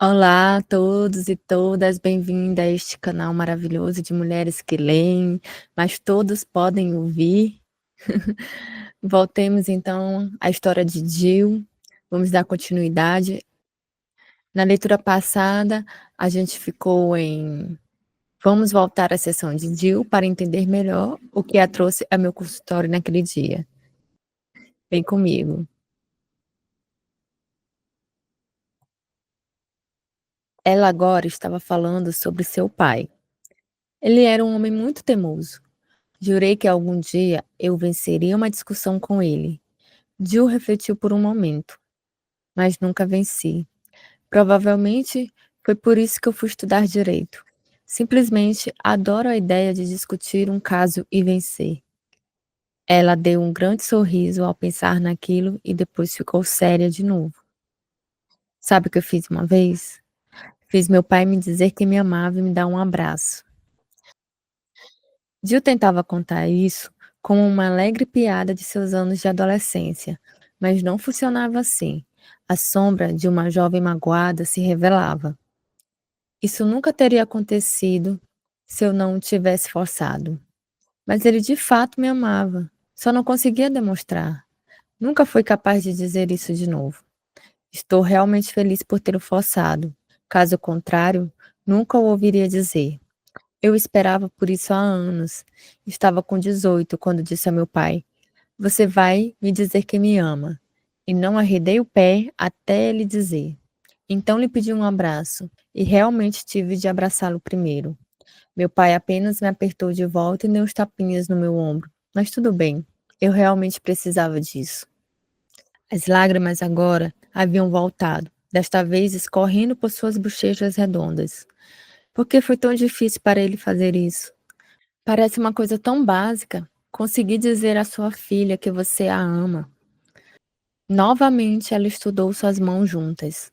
Olá a todos e todas, bem-vinda a este canal maravilhoso de mulheres que leem, mas todos podem ouvir. Voltemos então à história de Jill. Vamos dar continuidade. Na leitura passada, a gente ficou em vamos voltar à sessão de Jill para entender melhor o que a trouxe a meu consultório naquele dia. Vem comigo. Ela agora estava falando sobre seu pai. Ele era um homem muito teimoso. Jurei que algum dia eu venceria uma discussão com ele. Jill refletiu por um momento, mas nunca venci. Provavelmente foi por isso que eu fui estudar direito. Simplesmente adoro a ideia de discutir um caso e vencer. Ela deu um grande sorriso ao pensar naquilo e depois ficou séria de novo. Sabe o que eu fiz uma vez? Fiz meu pai me dizer que me amava e me dar um abraço. Jill tentava contar isso como uma alegre piada de seus anos de adolescência, mas não funcionava assim. A sombra de uma jovem magoada se revelava. Isso nunca teria acontecido se eu não o tivesse forçado. Mas ele de fato me amava, só não conseguia demonstrar. Nunca fui capaz de dizer isso de novo. Estou realmente feliz por ter o forçado. Caso contrário, nunca o ouviria dizer. Eu esperava por isso há anos. Estava com 18 quando disse a meu pai: Você vai me dizer que me ama. E não arredei o pé até ele dizer. Então lhe pedi um abraço, e realmente tive de abraçá-lo primeiro. Meu pai apenas me apertou de volta e deu uns tapinhas no meu ombro. Mas tudo bem, eu realmente precisava disso. As lágrimas agora haviam voltado, desta vez escorrendo por suas bochechas redondas. Por que foi tão difícil para ele fazer isso? Parece uma coisa tão básica. Conseguir dizer à sua filha que você a ama. Novamente ela estudou suas mãos juntas.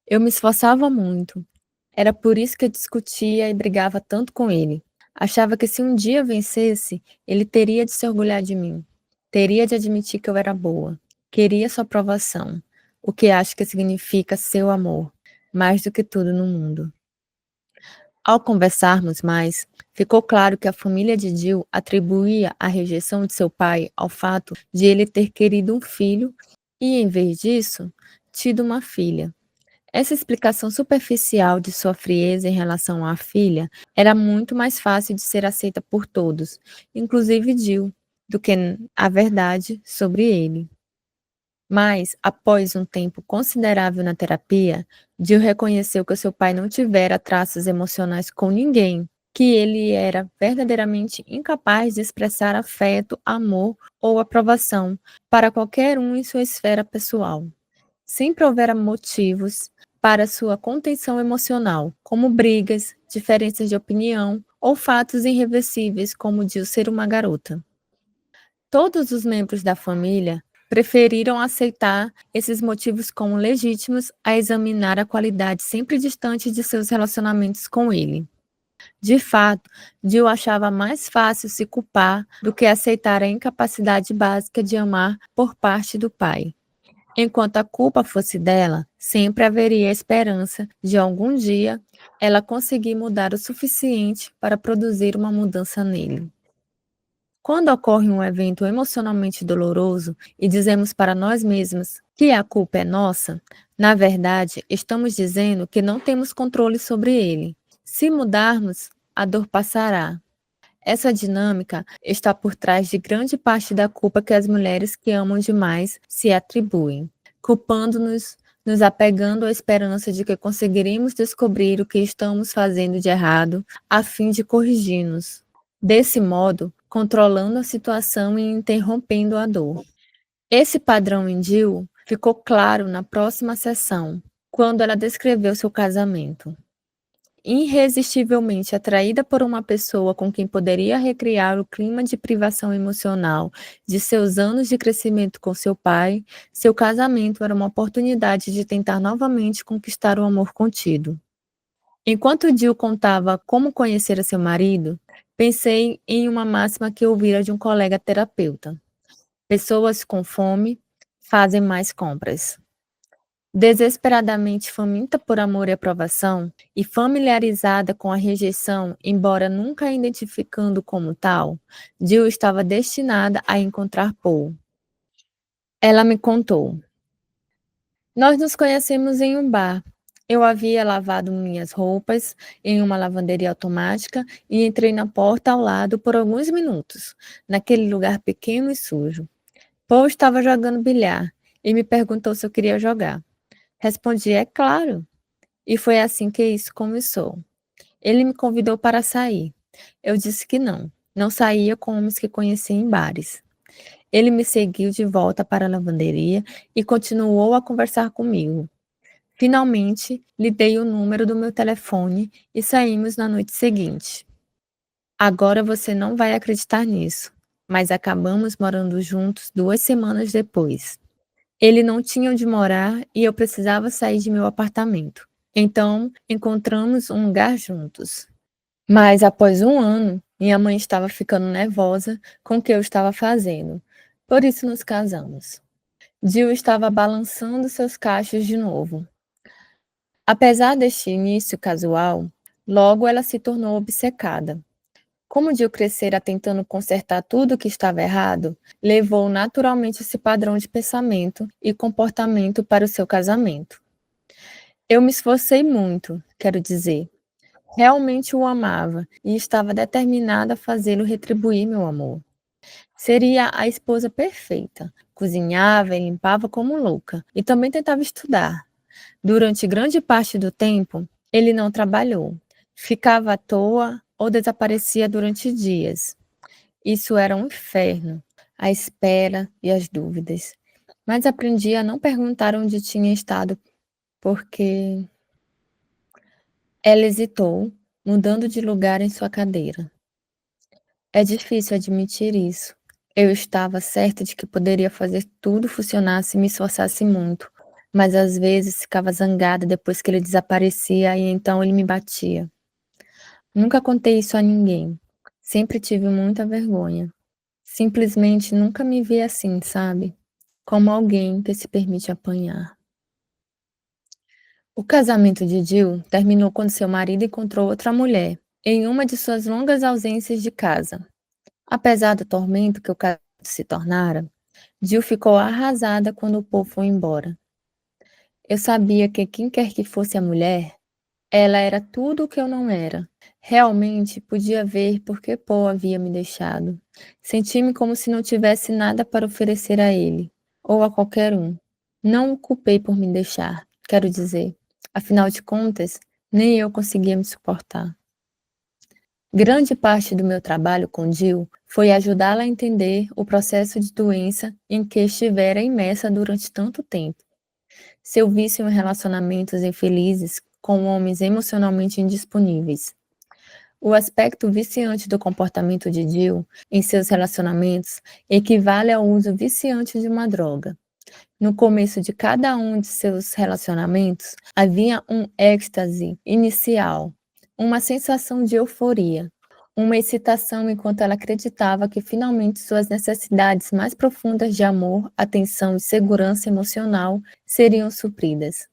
Eu me esforçava muito. Era por isso que eu discutia e brigava tanto com ele. Achava que se um dia vencesse, ele teria de se orgulhar de mim. Teria de admitir que eu era boa. Queria sua aprovação. O que acho que significa seu amor. Mais do que tudo no mundo. Ao conversarmos mais, ficou claro que a família de Jill atribuía a rejeição de seu pai ao fato de ele ter querido um filho e, em vez disso, tido uma filha. Essa explicação superficial de sua frieza em relação à filha era muito mais fácil de ser aceita por todos, inclusive Jill, do que a verdade sobre ele. Mas, após um tempo considerável na terapia, Jill reconheceu que seu pai não tivera traços emocionais com ninguém, que ele era verdadeiramente incapaz de expressar afeto, amor ou aprovação para qualquer um em sua esfera pessoal. Sempre houvera motivos para sua contenção emocional, como brigas, diferenças de opinião ou fatos irreversíveis, como de ser uma garota. Todos os membros da família preferiram aceitar esses motivos como legítimos a examinar a qualidade sempre distante de seus relacionamentos com ele. De fato, Jill achava mais fácil se culpar do que aceitar a incapacidade básica de amar por parte do pai. Enquanto a culpa fosse dela, sempre haveria a esperança de algum dia ela conseguir mudar o suficiente para produzir uma mudança nele. Quando ocorre um evento emocionalmente doloroso e dizemos para nós mesmos que a culpa é nossa, na verdade, estamos dizendo que não temos controle sobre ele. Se mudarmos, a dor passará. Essa dinâmica está por trás de grande parte da culpa que as mulheres que amam demais se atribuem, culpando-nos, nos apegando à esperança de que conseguiremos descobrir o que estamos fazendo de errado a fim de corrigir-nos. Desse modo, controlando a situação e interrompendo a dor. Esse padrão em Jill ficou claro na próxima sessão, quando ela descreveu seu casamento. Irresistivelmente atraída por uma pessoa com quem poderia recriar o clima de privação emocional de seus anos de crescimento com seu pai, seu casamento era uma oportunidade de tentar novamente conquistar o amor contido. Enquanto Jill contava como conhecera seu marido, pensei em uma máxima que ouvira de um colega terapeuta: pessoas com fome fazem mais compras. Desesperadamente faminta por amor e aprovação, e familiarizada com a rejeição, embora nunca a identificando como tal, Jill estava destinada a encontrar Paul. Ela me contou. Nós nos conhecemos em um bar. Eu havia lavado minhas roupas em uma lavanderia automática e entrei na porta ao lado por alguns minutos, naquele lugar pequeno e sujo. Paul estava jogando bilhar e me perguntou se eu queria jogar. Respondi, é claro. E foi assim que isso começou. Ele me convidou para sair. Eu disse que não. Não saía com homens que conhecia em bares. Ele me seguiu de volta para a lavanderia e continuou a conversar comigo. Finalmente, lhe dei o número do meu telefone e saímos na noite seguinte. Agora você não vai acreditar nisso, mas acabamos morando juntos 2 semanas depois. Ele não tinha onde morar e eu precisava sair de meu apartamento. Então, encontramos um lugar juntos. Mas após um ano, minha mãe estava ficando nervosa com o que eu estava fazendo. Por isso nos casamos. Jill estava balançando seus cachos de novo. Apesar deste início casual, logo ela se tornou obcecada. Como Jill crescera tentando consertar tudo o que estava errado, levou naturalmente esse padrão de pensamento e comportamento para o seu casamento. Eu me esforcei muito, quero dizer. Realmente o amava e estava determinada a fazê-lo retribuir meu amor. Seria a esposa perfeita. Cozinhava e limpava como louca e também tentava estudar. Durante grande parte do tempo, ele não trabalhou. Ficava à toa ou desaparecia durante dias. Isso era um inferno, a espera e as dúvidas. Mas aprendi a não perguntar onde tinha estado, porque ela hesitou, mudando de lugar em sua cadeira. É difícil admitir isso. Eu estava certa de que poderia fazer tudo funcionar se me esforçasse muito, mas às vezes ficava zangada depois que ele desaparecia e então ele me batia. Nunca contei isso a ninguém. Sempre tive muita vergonha. Simplesmente nunca me vi assim, sabe? Como alguém que se permite apanhar. O casamento de Jill terminou quando seu marido encontrou outra mulher, em uma de suas longas ausências de casa. Apesar do tormento que o casamento se tornara, Jill ficou arrasada quando o povo foi embora. Eu sabia que quem quer que fosse a mulher, ela era tudo o que eu não era. Realmente podia ver por que Paul havia me deixado. Senti-me como se não tivesse nada para oferecer a ele, ou a qualquer um. Não o culpei por me deixar, quero dizer. Afinal de contas, nem eu conseguia me suportar. Grande parte do meu trabalho com Jill foi ajudá-la a entender o processo de doença em que estivera imersa durante tanto tempo. Seu vício em relacionamentos infelizes com homens emocionalmente indisponíveis. O aspecto viciante do comportamento de Jill em seus relacionamentos equivale ao uso viciante de uma droga. No começo de cada um de seus relacionamentos, havia um êxtase inicial, uma sensação de euforia, uma excitação enquanto ela acreditava que finalmente suas necessidades mais profundas de amor, atenção e segurança emocional seriam supridas.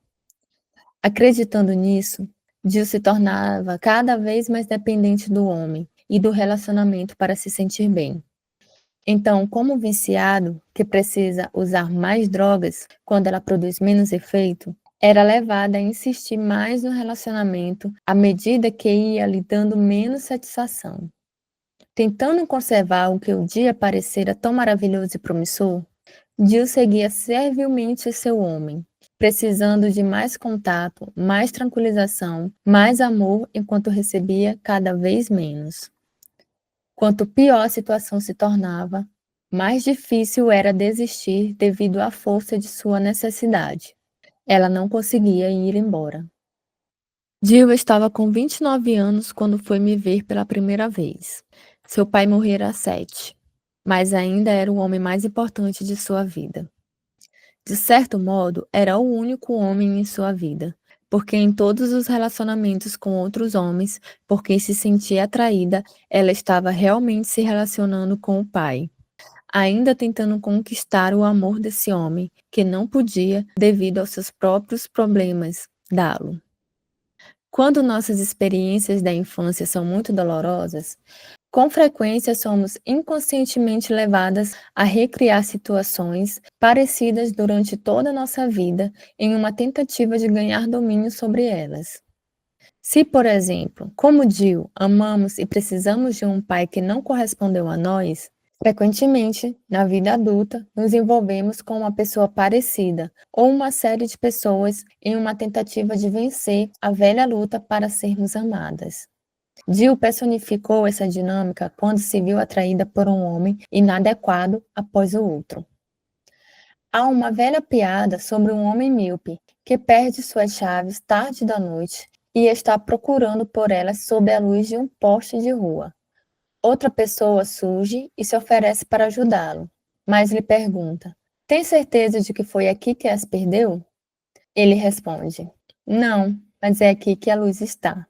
Acreditando nisso, Jill se tornava cada vez mais dependente do homem e do relacionamento para se sentir bem. Então, como viciado, que precisa usar mais drogas quando ela produz menos efeito, era levada a insistir mais no relacionamento à medida que ia lhe dando menos satisfação. Tentando conservar o que o dia parecera tão maravilhoso e promissor, Jill seguia servilmente seu homem, precisando de mais contato, mais tranquilização, mais amor, enquanto recebia cada vez menos. Quanto pior a situação se tornava, mais difícil era desistir devido à força de sua necessidade. Ela não conseguia ir embora. Jill estava com 29 anos quando foi me ver pela primeira vez. Seu pai morrera há 7, mas ainda era o homem mais importante de sua vida. De certo modo, era o único homem em sua vida, porque em todos os relacionamentos com outros homens, por quem se sentia atraída, ela estava realmente se relacionando com o pai. ainda tentando conquistar o amor desse homem, que não podia, devido aos seus próprios problemas, dá-lo. Quando nossas experiências da infância são muito dolorosas, com frequência somos inconscientemente levadas a recriar situações parecidas durante toda a nossa vida em uma tentativa de ganhar domínio sobre elas. Se, por exemplo, como Jill, amamos e precisamos de um pai que não correspondeu a nós, frequentemente, na vida adulta, nos envolvemos com uma pessoa parecida ou uma série de pessoas em uma tentativa de vencer a velha luta para sermos amadas. Jill personificou essa dinâmica quando se viu atraída por um homem inadequado após o outro. Há uma velha piada sobre um homem míope que perde suas chaves tarde da noite e está procurando por elas sob a luz de um poste de rua. Outra pessoa surge e se oferece para ajudá-lo, mas lhe pergunta: tem certeza de que foi aqui que as perdeu? Ele responde: não, mas é aqui que a luz está.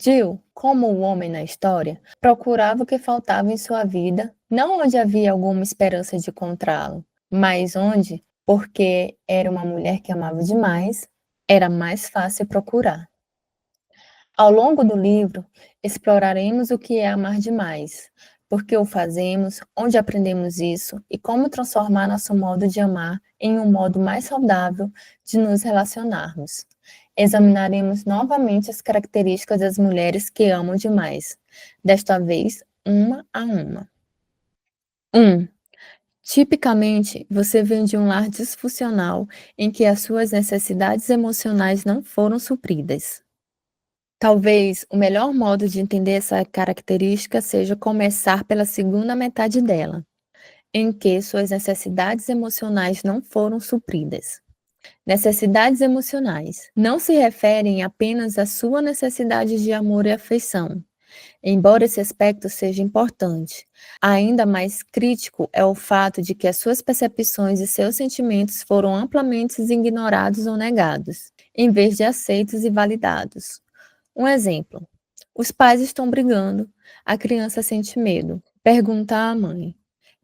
Jill, como o homem na história, procurava o que faltava em sua vida, não onde havia alguma esperança de encontrá-lo, mas onde, porque era uma mulher que amava demais, era mais fácil procurar. Ao longo do livro, exploraremos o que é amar demais, por que o fazemos, onde aprendemos isso e como transformar nosso modo de amar em um modo mais saudável de nos relacionarmos. Examinaremos novamente as características das mulheres que amam demais, desta vez uma a uma. 1. Tipicamente, você vem de um lar disfuncional em que as suas necessidades emocionais não foram supridas. Talvez o melhor modo de entender essa característica seja começar pela segunda metade dela, em que suas necessidades emocionais não foram supridas. Necessidades emocionais não se referem apenas à sua necessidade de amor e afeição. Embora esse aspecto seja importante, ainda mais crítico é o fato de que as suas percepções e seus sentimentos foram amplamente ignorados ou negados, em vez de aceitos e validados. Um exemplo: os pais estão brigando, a criança sente medo. Pergunta à mãe: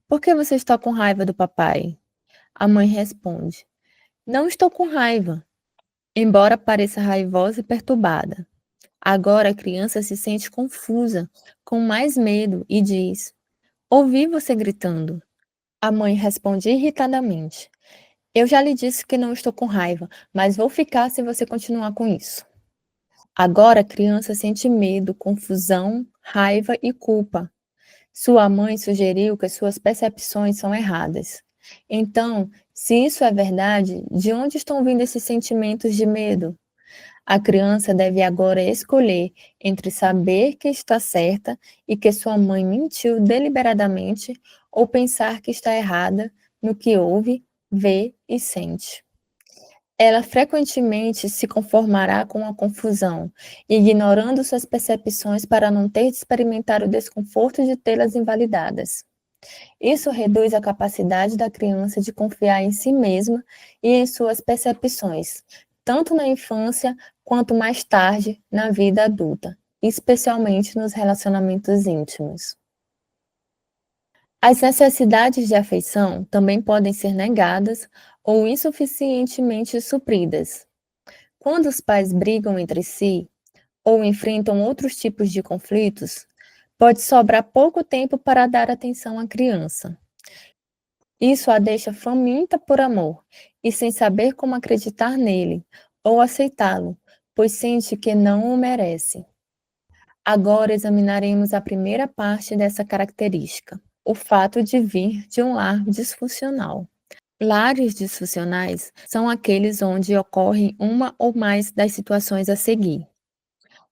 por que você está com raiva do papai? A mãe responde: não estou com raiva, embora pareça raivosa e perturbada. Agora a criança se sente confusa, com mais medo e diz: ouvi você gritando. A mãe responde irritadamente: eu já lhe disse que não estou com raiva, mas vou ficar se você continuar com isso. Agora a criança sente medo, confusão, raiva e culpa. Sua mãe sugeriu que suas percepções são erradas. Então, se isso é verdade, de onde estão vindo esses sentimentos de medo? A criança deve agora escolher entre saber que está certa e que sua mãe mentiu deliberadamente ou pensar que está errada no que ouve, vê e sente. Ela frequentemente se conformará com a confusão, ignorando suas percepções para não ter de experimentar o desconforto de tê-las invalidadas. Isso reduz a capacidade da criança de confiar em si mesma e em suas percepções, tanto na infância quanto mais tarde na vida adulta, especialmente nos relacionamentos íntimos. As necessidades de afeição também podem ser negadas ou insuficientemente supridas. Quando os pais brigam entre si ou enfrentam outros tipos de conflitos, pode sobrar pouco tempo para dar atenção à criança. Isso a deixa faminta por amor e sem saber como acreditar nele ou aceitá-lo, pois sente que não o merece. Agora examinaremos a primeira parte dessa característica, o fato de vir de um lar disfuncional. Lares disfuncionais são aqueles onde ocorrem uma ou mais das situações a seguir: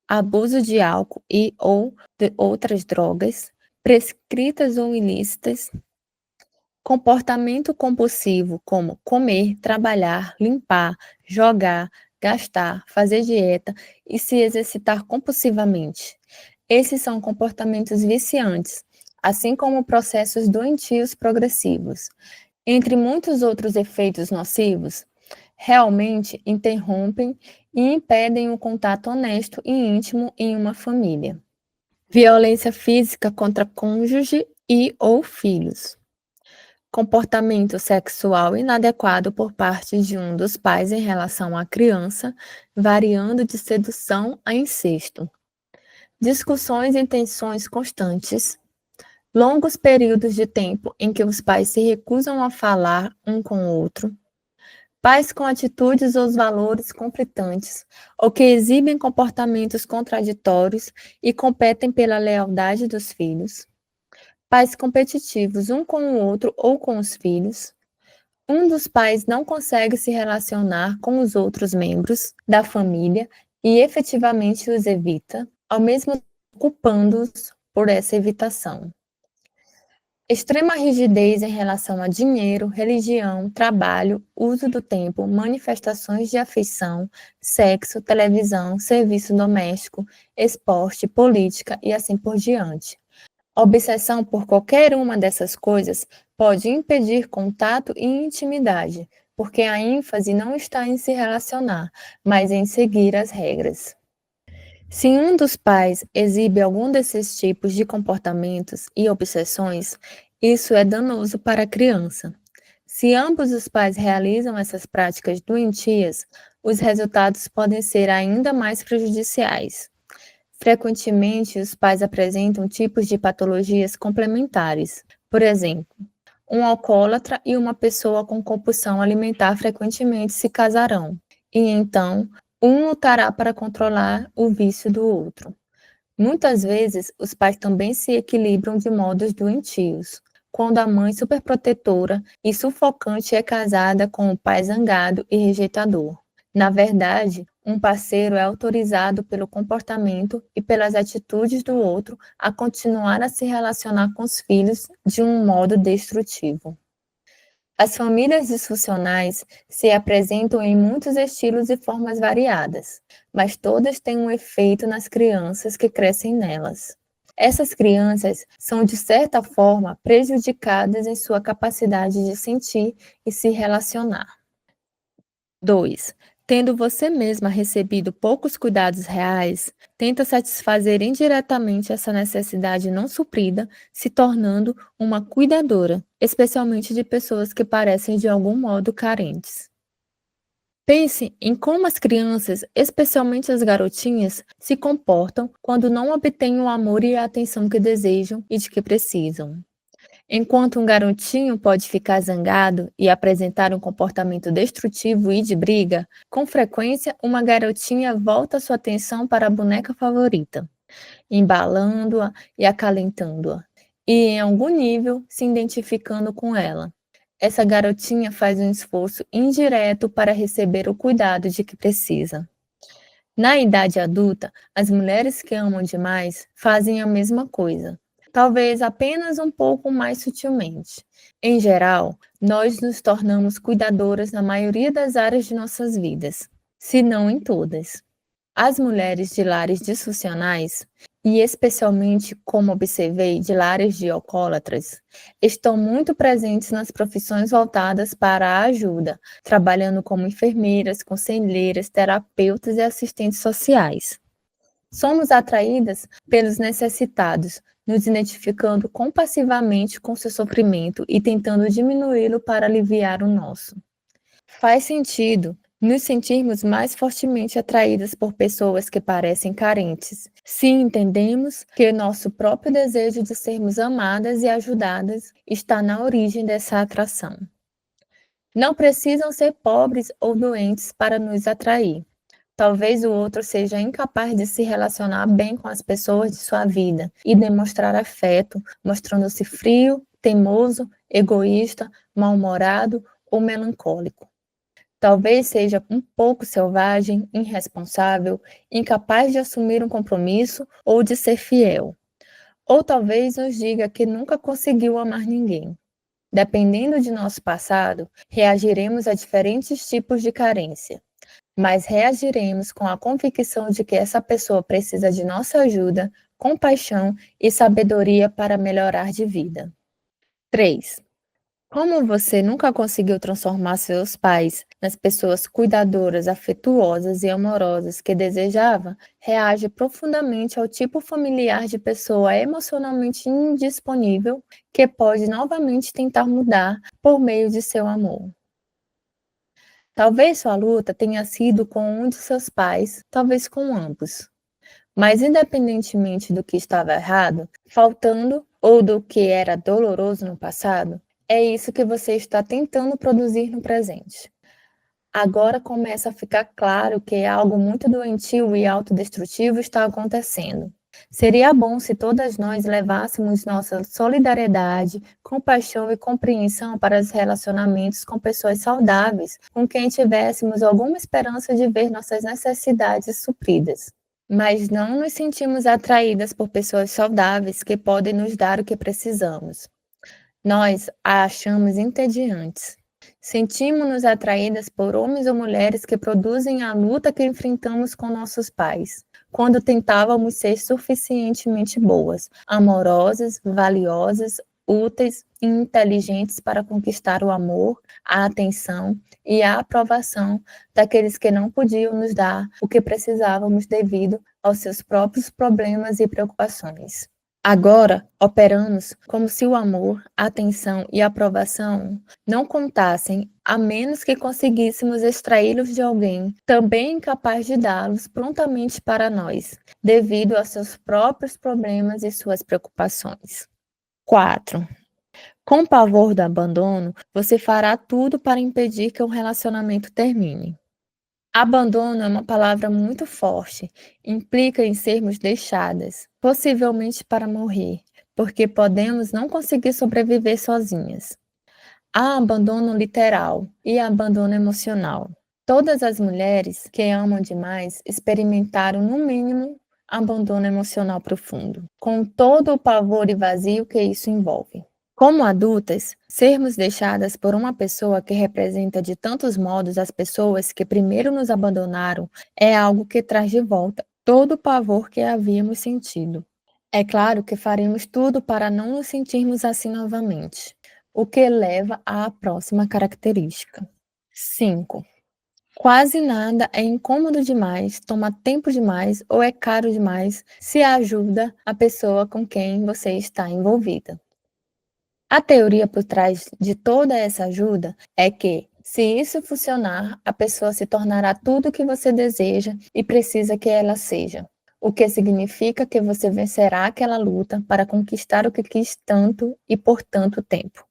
abuso de álcool e ou de outras drogas, prescritas ou ilícitas, comportamento compulsivo como comer, trabalhar, limpar, jogar, gastar, fazer dieta e se exercitar compulsivamente. Esses são comportamentos viciantes, assim como processos doentios progressivos. Entre muitos outros efeitos nocivos, realmente interrompem e impedem o contato honesto e íntimo em uma família. Violência física contra cônjuge e ou filhos. comportamento sexual inadequado por parte de um dos pais em relação à criança, variando de sedução a incesto, discussões e tensões constantes, longos períodos de tempo em que os pais se recusam a falar um com o outro, pais com atitudes ou valores conflitantes ou que exibem comportamentos contraditórios e competem pela lealdade dos filhos, pais competitivos um com o outro ou com os filhos. Um dos pais não consegue se relacionar com os outros membros da família e efetivamente os evita, ao mesmo tempo culpando-os por essa evitação. Extrema rigidez em relação a dinheiro, religião, trabalho, uso do tempo, manifestações de afeição, sexo, televisão, serviço doméstico, esporte, política e assim por diante. Obsessão por qualquer uma dessas coisas pode impedir contato e intimidade, porque a ênfase não está em se relacionar, mas em seguir as regras. Se um dos pais exibe algum desses tipos de comportamentos e obsessões, isso é danoso para a criança. Se ambos os pais realizam essas práticas doentias, os resultados podem ser ainda mais prejudiciais. Frequentemente, os pais apresentam tipos de patologias complementares. Por exemplo, um alcoólatra e uma pessoa com compulsão alimentar frequentemente se casarão, e então um lutará para controlar o vício do outro. Muitas vezes, os pais também se equilibram de modos doentios. Quando a mãe superprotetora e sufocante é casada com o pai zangado e rejeitador. Na verdade, um parceiro é autorizado pelo comportamento e pelas atitudes do outro a continuar a se relacionar com os filhos de um modo destrutivo. As famílias disfuncionais se apresentam em muitos estilos e formas variadas, mas todas têm um efeito nas crianças que crescem nelas. Essas crianças são, de certa forma, prejudicadas em sua capacidade de sentir e se relacionar. 2. Tendo você mesma recebido poucos cuidados reais, tenta satisfazer indiretamente essa necessidade não suprida, se tornando uma cuidadora, especialmente de pessoas que parecem de algum modo carentes. Pense em como as crianças, especialmente as garotinhas, se comportam quando não obtêm o amor e a atenção que desejam e de que precisam. Enquanto um garotinho pode ficar zangado e apresentar um comportamento destrutivo e de briga, com frequência uma garotinha volta sua atenção para a boneca favorita, embalando-a e acalentando-a, e em algum nível se identificando com ela. Essa garotinha faz um esforço indireto para receber o cuidado de que precisa. Na idade adulta, as mulheres que amam demais fazem a mesma coisa, talvez apenas um pouco mais sutilmente. Em geral, nós nos tornamos cuidadoras na maioria das áreas de nossas vidas, se não em todas. As mulheres de lares disfuncionais, e especialmente, como observei, de lares de alcoólatras, estão muito presentes nas profissões voltadas para a ajuda, trabalhando como enfermeiras, conselheiras, terapeutas e assistentes sociais. Somos atraídas pelos necessitados, nos identificando compassivamente com seu sofrimento e tentando diminuí-lo para aliviar o nosso. Faz sentido nos sentirmos mais fortemente atraídas por pessoas que parecem carentes, se entendemos que nosso próprio desejo de sermos amadas e ajudadas está na origem dessa atração. Não precisam ser pobres ou doentes para nos atrair. Talvez o outro seja incapaz de se relacionar bem com as pessoas de sua vida e demonstrar afeto, mostrando-se frio, teimoso, egoísta, mal-humorado ou melancólico. Talvez seja um pouco selvagem, irresponsável, incapaz de assumir um compromisso ou de ser fiel. Ou talvez nos diga que nunca conseguiu amar ninguém. Dependendo de nosso passado, reagiremos a diferentes tipos de carência, mas reagiremos com a convicção de que essa pessoa precisa de nossa ajuda, compaixão e sabedoria para melhorar de vida. 3. Como você nunca conseguiu transformar seus pais nas pessoas cuidadoras, afetuosas e amorosas que desejava, reage profundamente ao tipo familiar de pessoa emocionalmente indisponível que pode novamente tentar mudar por meio de seu amor. Talvez sua luta tenha sido com um de seus pais, talvez com ambos. Mas, independentemente do que estava errado, faltando ou do que era doloroso no passado, é isso que você está tentando produzir no presente. Agora começa a ficar claro que algo muito doentio e autodestrutivo está acontecendo. Seria bom se todas nós levássemos nossa solidariedade, compaixão e compreensão para os relacionamentos com pessoas saudáveis, com quem tivéssemos alguma esperança de ver nossas necessidades supridas. Mas não nos sentimos atraídas por pessoas saudáveis que podem nos dar o que precisamos. Nós a achamos entediantes. Sentimos-nos atraídas por homens ou mulheres que produzem a luta que enfrentamos com nossos pais, quando tentávamos ser suficientemente boas, amorosas, valiosas, úteis e inteligentes para conquistar o amor, a atenção e a aprovação daqueles que não podiam nos dar o que precisávamos devido aos seus próprios problemas e preocupações. Agora, operamos como se o amor, a atenção e a aprovação não contassem, a menos que conseguíssemos extraí-los de alguém também incapaz de dá-los prontamente para nós, devido aos seus próprios problemas e suas preocupações. 4. Com pavor do abandono, você fará tudo para impedir que um relacionamento termine. Abandono é uma palavra muito forte, implica em sermos deixadas, possivelmente para morrer, porque podemos não conseguir sobreviver sozinhas. Há abandono literal e abandono emocional. Todas as mulheres que amam demais experimentaram, no mínimo, abandono emocional profundo, com todo o pavor e vazio que isso envolve. Como adultas, sermos deixadas por uma pessoa que representa de tantos modos as pessoas que primeiro nos abandonaram é algo que traz de volta todo o pavor que havíamos sentido. É claro que faremos tudo para não nos sentirmos assim novamente, o que leva à próxima característica. 5. Quase nada é incômodo demais, toma tempo demais ou é caro demais se ajuda a pessoa com quem você está envolvida. A teoria por trás de toda essa ajuda é que, se isso funcionar, a pessoa se tornará tudo o que você deseja e precisa que ela seja, o que significa que você vencerá aquela luta para conquistar o que quis tanto e por tanto tempo.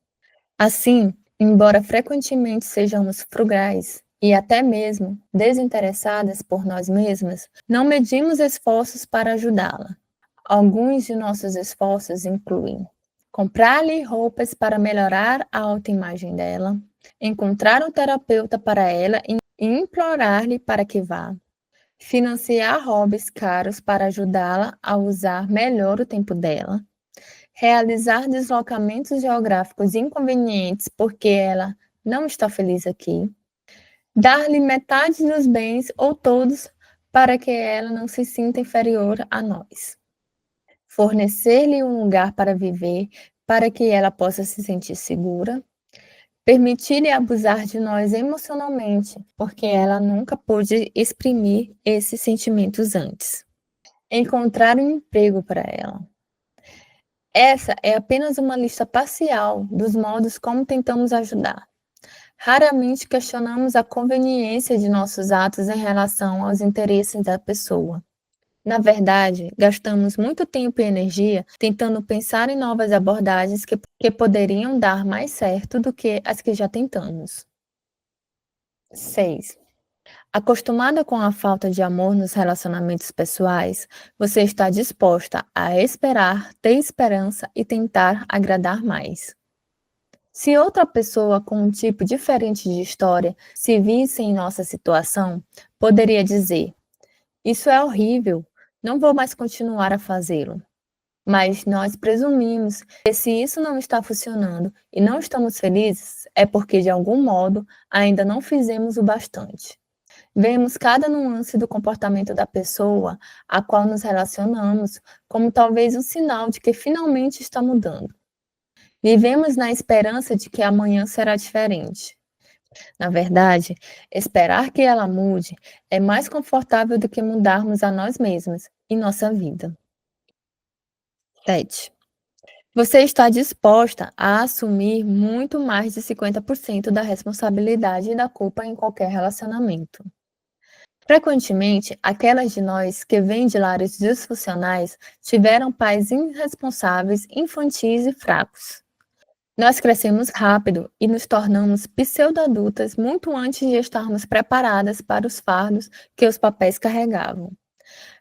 Assim, embora frequentemente sejamos frugais e até mesmo desinteressadas por nós mesmas, não medimos esforços para ajudá-la. Alguns de nossos esforços incluem comprar-lhe roupas para melhorar a autoimagem dela, encontrar um terapeuta para ela e implorar-lhe para que vá, financiar hobbies caros para ajudá-la a usar melhor o tempo dela, realizar deslocamentos geográficos inconvenientes porque ela não está feliz aqui, dar-lhe metade dos bens ou todos para que ela não se sinta inferior a nós, fornecer-lhe um lugar para viver para que ela possa se sentir segura, permitir-lhe abusar de nós emocionalmente, porque ela nunca pôde exprimir esses sentimentos antes. Encontrar um emprego para ela. Essa é apenas uma lista parcial dos modos como tentamos ajudar. Raramente questionamos a conveniência de nossos atos em relação aos interesses da pessoa. Na verdade, gastamos muito tempo e energia tentando pensar em novas abordagens que poderiam dar mais certo do que as que já tentamos. 6. Acostumada com a falta de amor nos relacionamentos pessoais, você está disposta a esperar, ter esperança e tentar agradar mais. Se outra pessoa com um tipo diferente de história se visse em nossa situação, poderia dizer: Isso é horrível, não vou mais continuar a fazê-lo. Mas nós presumimos que se isso não está funcionando e não estamos felizes, é porque de algum modo ainda não fizemos o bastante. Vemos cada nuance do comportamento da pessoa a qual nos relacionamos como talvez um sinal de que finalmente está mudando. Vivemos na esperança de que amanhã será diferente. Na verdade, esperar que ela mude é mais confortável do que mudarmos a nós mesmos e nossa vida. 7. Você está disposta a assumir muito mais de 50% da responsabilidade e da culpa em qualquer relacionamento. Frequentemente, aquelas de nós que vêm de lares disfuncionais tiveram pais irresponsáveis, infantis e fracos. Nós crescemos rápido e nos tornamos pseudo-adultas muito antes de estarmos preparadas para os fardos que os papéis carregavam.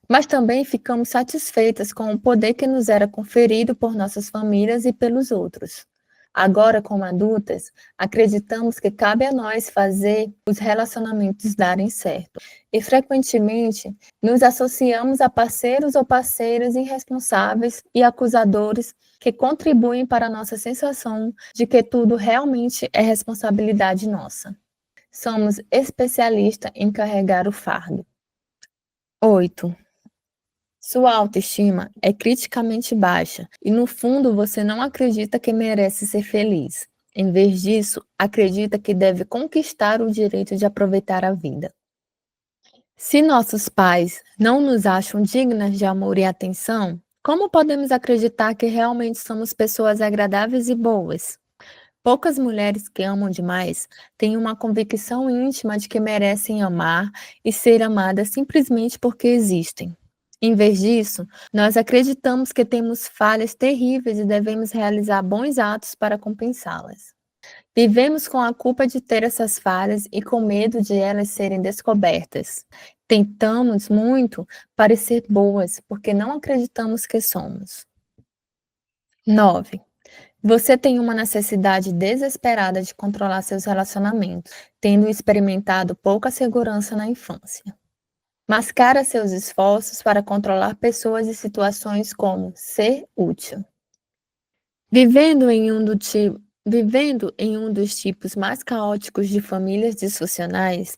Mas também ficamos satisfeitas com o poder que nos era conferido por nossas famílias e pelos outros. Agora, como adultas, acreditamos que cabe a nós fazer os relacionamentos darem certo. E frequentemente nos associamos a parceiros ou parceiras irresponsáveis e acusadores que contribuem para a nossa sensação de que tudo realmente é responsabilidade nossa. Somos especialistas em carregar o fardo. 8. Sua autoestima é criticamente baixa e, no fundo, você não acredita que merece ser feliz. Em vez disso, acredita que deve conquistar o direito de aproveitar a vida. Se nossos pais não nos acham dignas de amor e atenção, como podemos acreditar que realmente somos pessoas agradáveis e boas? Poucas mulheres que amam demais têm uma convicção íntima de que merecem amar e ser amadas simplesmente porque existem. Em vez disso, nós acreditamos que temos falhas terríveis e devemos realizar bons atos para compensá-las. Vivemos com a culpa de ter essas falhas e com medo de elas serem descobertas. Tentamos muito parecer boas porque não acreditamos que somos. 9. Você tem uma necessidade desesperada de controlar seus relacionamentos, tendo experimentado pouca segurança na infância. Mascara seus esforços para controlar pessoas e situações como ser útil. Vivendo em um, vivendo em um dos tipos mais caóticos de famílias disfuncionais,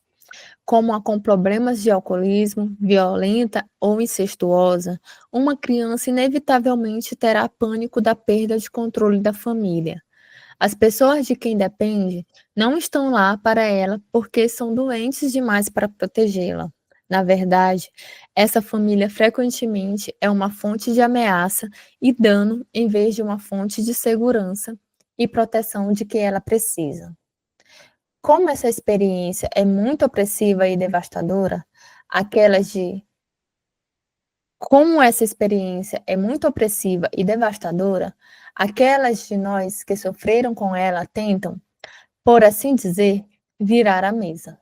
como a com problemas de alcoolismo, violenta ou incestuosa, uma criança inevitavelmente terá pânico da perda de controle da família. As pessoas de quem depende não estão lá para ela porque são doentes demais para protegê-la. Na verdade, essa família frequentemente é uma fonte de ameaça e dano em vez de uma fonte de segurança e proteção de que ela precisa. Como essa experiência é muito opressiva e devastadora, aquelas de como essa experiência é muito opressiva e devastadora, aquelas de nós que sofreram com ela tentam, por assim dizer, virar a mesa.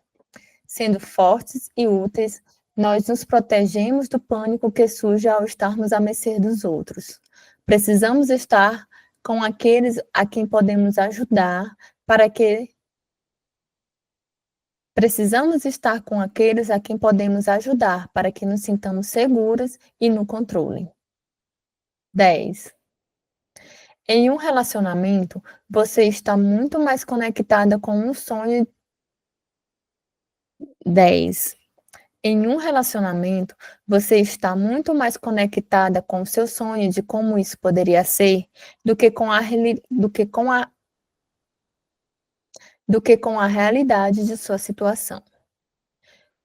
Sendo fortes e úteis, nós nos protegemos do pânico que surge ao estarmos à mercê dos outros. Precisamos estar com aqueles a quem podemos ajudar para que Precisamos estar com aqueles a quem podemos ajudar para que nos sintamos seguras e no controle. 10. Em um relacionamento, você está muito mais conectada com um sonho. 10. Em um relacionamento, você está muito mais conectada com o seu sonho de como isso poderia ser do que com a, do que com a realidade de sua situação.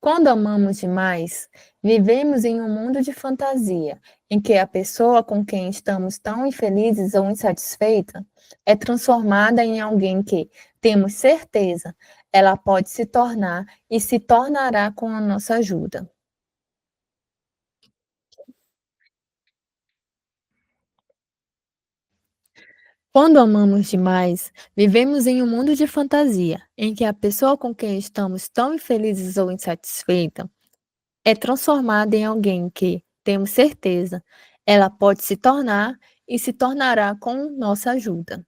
Quando amamos demais, vivemos em um mundo de fantasia, em que a pessoa com quem estamos tão infelizes ou insatisfeita é transformada em alguém que, temos certeza, ela pode se tornar e se tornará com a nossa ajuda. Quando amamos demais, vivemos em um mundo de fantasia, em que a pessoa com quem estamos tão infelizes ou insatisfeita é transformada em alguém que, temos certeza, ela pode se tornar e se tornará com nossa ajuda.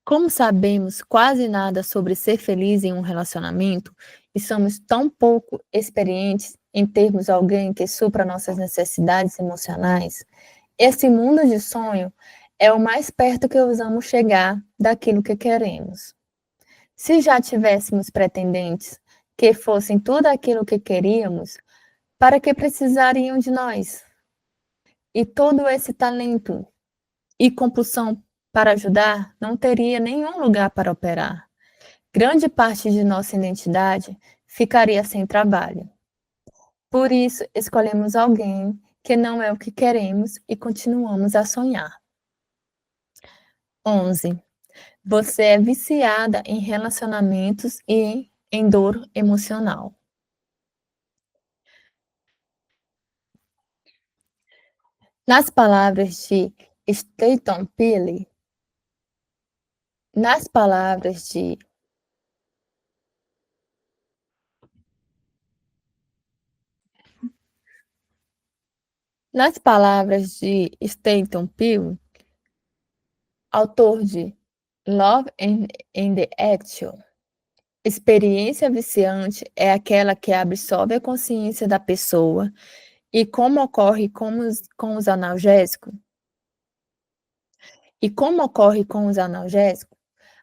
Como sabemos quase nada sobre ser feliz em um relacionamento e somos tão pouco experientes em termos alguém que supra nossas necessidades emocionais, esse mundo de sonho é o mais perto que ousamos chegar daquilo que queremos. Se já tivéssemos pretendentes que fossem tudo aquilo que queríamos, para que precisariam de nós? E todo esse talento e compulsão para ajudar, não teria nenhum lugar para operar. Grande parte de nossa identidade ficaria sem trabalho. Por isso, escolhemos alguém que não é o que queremos e continuamos a sonhar. 11. Você é viciada em relacionamentos e em dor emocional. Nas palavras de Staton Pille, nas palavras de nas palavras de Staton Pille, autor de Love and the Action, experiência viciante é aquela que absorve a consciência da pessoa e como ocorre com os analgésicos, e como ocorre com os analgésicos,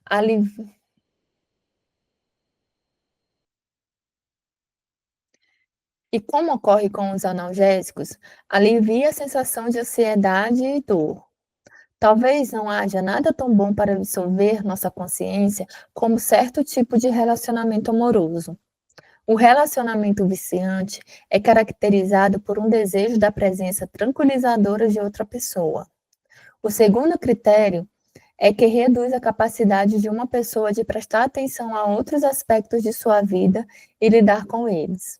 aliv- e como ocorre com os analgésicos, alivia a sensação de ansiedade e dor. Talvez não haja nada tão bom para absorver nossa consciência como certo tipo de relacionamento amoroso. O relacionamento viciante é caracterizado por um desejo da presença tranquilizadora de outra pessoa. O segundo critério é que reduz a capacidade de uma pessoa de prestar atenção a outros aspectos de sua vida e lidar com eles.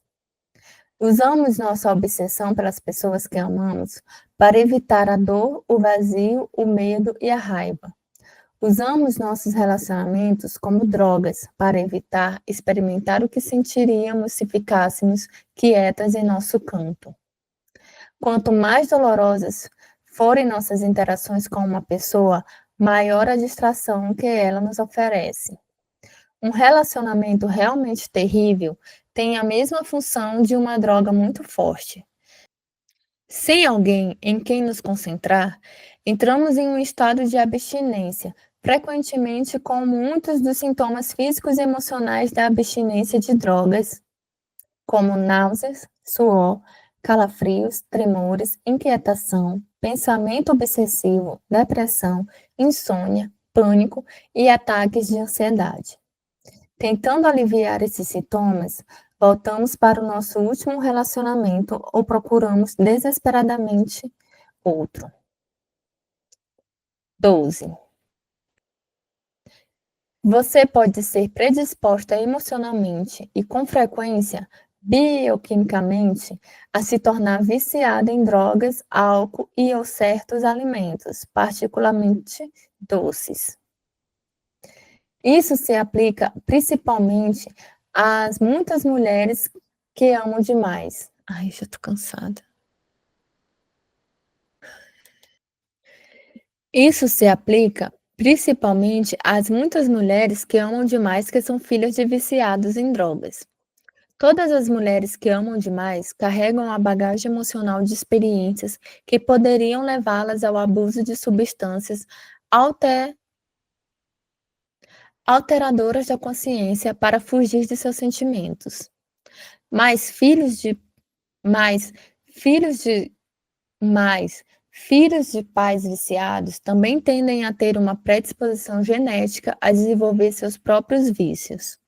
Usamos nossa obsessão pelas pessoas que amamos para evitar a dor, o vazio, o medo e a raiva. Usamos nossos relacionamentos como drogas para evitar experimentar o que sentiríamos se ficássemos quietas em nosso canto. Quanto mais dolorosas forem nossas interações com uma pessoa, maior a distração que ela nos oferece. Um relacionamento realmente terrível tem a mesma função de uma droga muito forte. Sem alguém em quem nos concentrar, entramos em um estado de abstinência, frequentemente com muitos dos sintomas físicos e emocionais da abstinência de drogas, como náuseas, suor, calafrios, tremores, inquietação, pensamento obsessivo, depressão, insônia, pânico e ataques de ansiedade. Tentando aliviar esses sintomas, voltamos para o nosso último relacionamento ou procuramos desesperadamente outro. 12. Você pode ser predisposta emocionalmente e, com frequência, bioquimicamente, a se tornar viciada em drogas, álcool e ou certos alimentos, particularmente doces. Isso se aplica principalmente às muitas mulheres que amam demais. Ai, já tô cansada. Isso se aplica principalmente às muitas mulheres que amam demais que são filhas de viciados em drogas. Todas as mulheres que amam demais carregam a bagagem emocional de experiências que poderiam levá-las ao abuso de substâncias alter- alteradoras da consciência para fugir de seus sentimentos. Mas filhos de mais filhos de mais filhos de pais viciados também tendem a ter uma predisposição genética a desenvolver seus próprios vícios.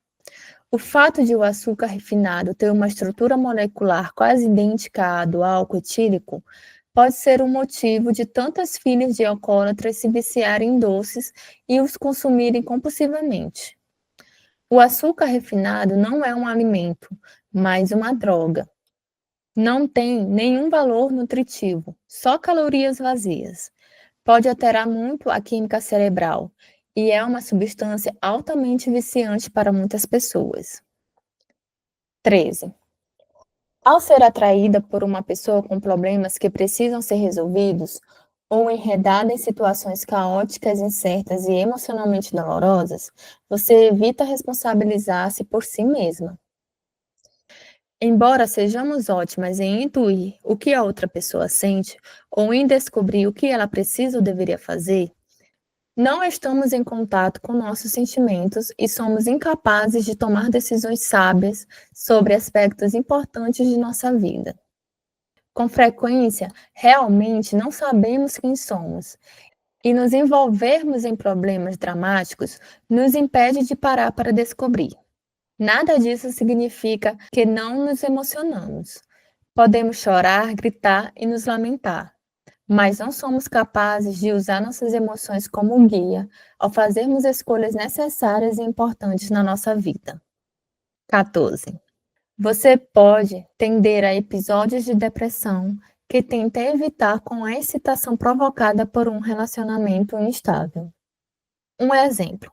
O fato de o açúcar refinado ter uma estrutura molecular quase idêntica à do álcool etílico pode ser um motivo de tantas filhas de alcoólatras se viciarem em doces e os consumirem compulsivamente. O açúcar refinado não é um alimento, mas uma droga. Não tem nenhum valor nutritivo, só calorias vazias. Pode alterar muito a química cerebral e é uma substância altamente viciante para muitas pessoas. 13. Ao ser atraída por uma pessoa com problemas que precisam ser resolvidos, ou enredada em situações caóticas, incertas e emocionalmente dolorosas, você evita responsabilizar-se por si mesma. Embora sejamos ótimas em intuir o que a outra pessoa sente ou em descobrir o que ela precisa ou deveria fazer, não estamos em contato com nossos sentimentos e somos incapazes de tomar decisões sábias sobre aspectos importantes de nossa vida. Com frequência, realmente não sabemos quem somos E nos envolvermos em problemas dramáticos nos impede de parar para descobrir. Nada disso significa que não nos emocionamos. Podemos chorar, gritar e nos lamentar, mas não somos capazes de usar nossas emoções como guia ao fazermos escolhas necessárias e importantes na nossa vida. 14. Você pode tender a episódios de depressão que tenta evitar com a excitação provocada por um relacionamento instável. Um exemplo.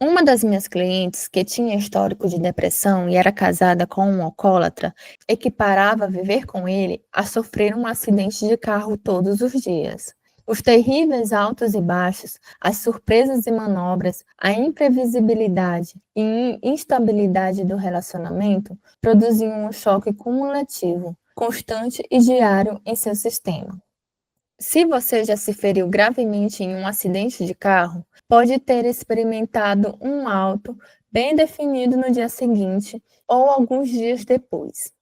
Uma das minhas clientes, que tinha histórico de depressão e era casada com um alcoólatra, equiparava viver com ele a sofrer um acidente de carro todos os dias. Os terríveis altos e baixos, as surpresas e manobras, a imprevisibilidade e instabilidade do relacionamento produziam um choque cumulativo, constante e diário em seu sistema. Se você já se feriu gravemente em um acidente de carro, pode ter experimentado um alto bem definido no dia seguinte ou alguns dias depois.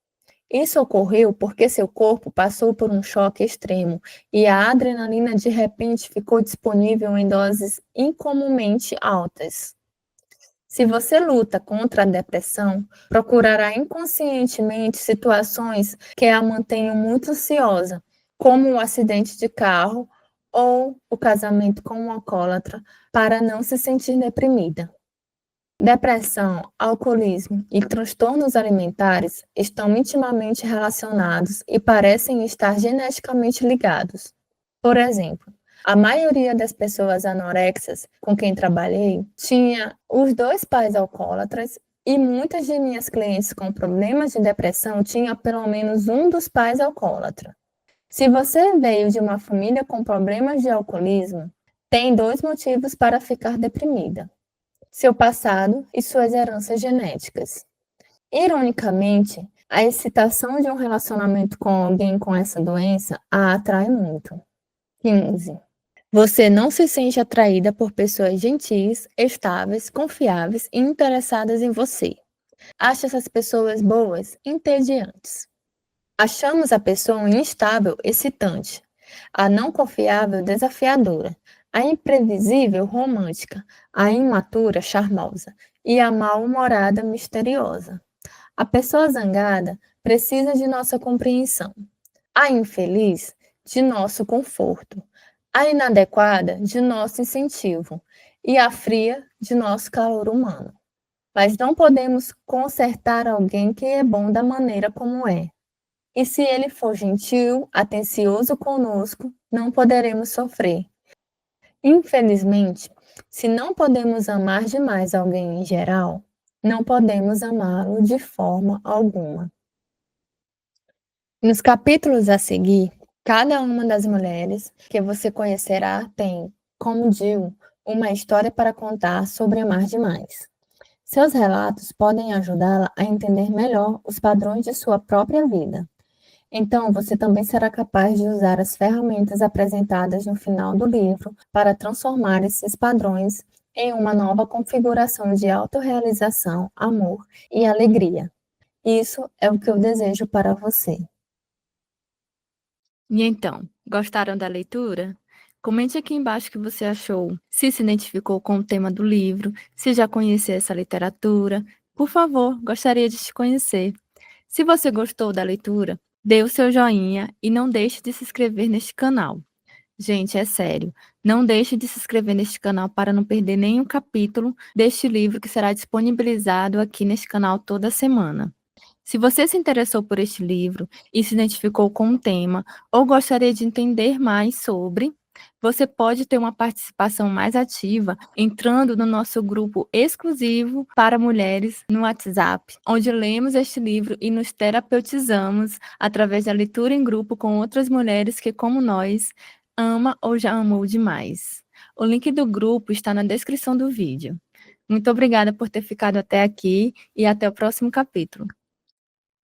Isso ocorreu porque seu corpo passou por um choque extremo e a adrenalina de repente ficou disponível em doses incomumente altas. Se você luta contra a depressão, procurará inconscientemente situações que a mantenham muito ansiosa, como o acidente de carro ou o casamento com um alcoólatra, para não se sentir deprimida. Depressão, alcoolismo e transtornos alimentares estão intimamente relacionados e parecem estar geneticamente ligados. Por exemplo, a maioria das pessoas anorexas com quem trabalhei tinha os dois pais alcoólatras e muitas de minhas clientes com problemas de depressão tinham pelo menos um dos pais alcoólatra. Se você veio de uma família com problemas de alcoolismo, tem dois motivos para ficar deprimida: seu passado e suas heranças genéticas. Ironicamente, a excitação de um relacionamento com alguém com essa doença a atrai muito. 15. Você não se sente atraída por pessoas gentis, estáveis, confiáveis e interessadas em você. Acha essas pessoas boas, entediantes. Achamos a pessoa instável excitante, a não confiável desafiadora, a imprevisível romântica, a imatura charmosa e a mal-humorada misteriosa. A pessoa zangada precisa de nossa compreensão, a infeliz de nosso conforto, a inadequada de nosso incentivo e a fria de nosso calor humano. Mas não podemos consertar alguém que é bom da maneira como é. E se ele for gentil, atencioso conosco, não poderemos sofrer. Infelizmente, se não podemos amar demais alguém em geral, não podemos amá-lo de forma alguma. Nos capítulos a seguir, cada uma das mulheres que você conhecerá tem, como Jill, uma história para contar sobre amar demais. Seus relatos podem ajudá-la a entender melhor os padrões de sua própria vida. Então, você também será capaz de usar as ferramentas apresentadas no final do livro para transformar esses padrões em uma nova configuração de autorrealização, amor e alegria. Isso é o que eu desejo para você. E então, gostaram da leitura? Comente aqui embaixo o que você achou, se identificou com o tema do livro, se já conhecia essa literatura. Por favor, gostaria de te conhecer. Se você gostou da leitura, dê o seu joinha e não deixe de se inscrever neste canal. Gente, é sério, não deixe de se inscrever neste canal para não perder nenhum capítulo deste livro que será disponibilizado aqui neste canal toda semana. Se você se interessou por este livro e se identificou com o tema ou gostaria de entender mais sobre, você pode ter uma participação mais ativa entrando no nosso grupo exclusivo para mulheres no WhatsApp, onde lemos este livro e nos terapeutizamos através da leitura em grupo com outras mulheres que, como nós, ama ou já amou demais. O link do grupo está na descrição do vídeo. Muito obrigada por ter ficado até aqui e até o próximo capítulo.